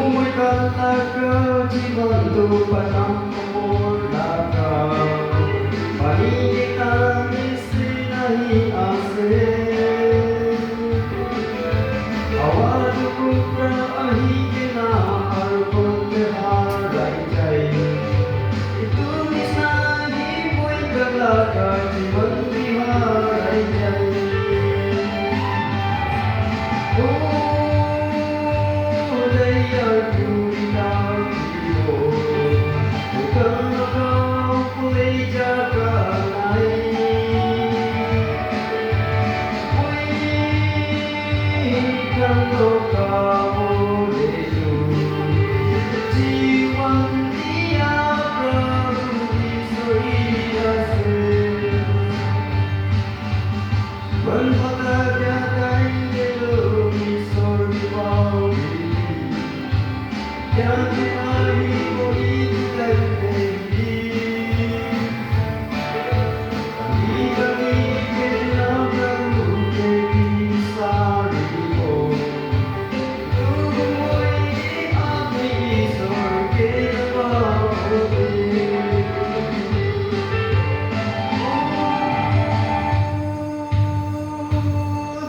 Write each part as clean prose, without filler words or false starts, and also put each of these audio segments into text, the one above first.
Lumagalaga jiwanto panamulaga Paninita misinahi ase Awadu kukra ahigina arpon teharai jai Itu misinahi boy galaga jiwan tiharai jai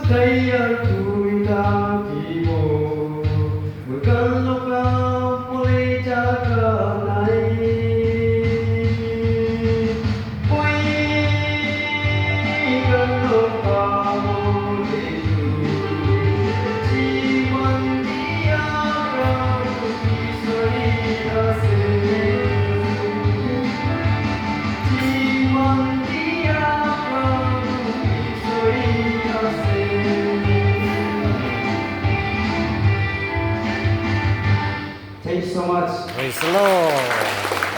Daya tuita kibo Magkanoka mulai jaga naik Uy Kanoka mulai Jiwan dia Isari ase Jiwan dia Isari ase Thank you so much. Praise the Lord.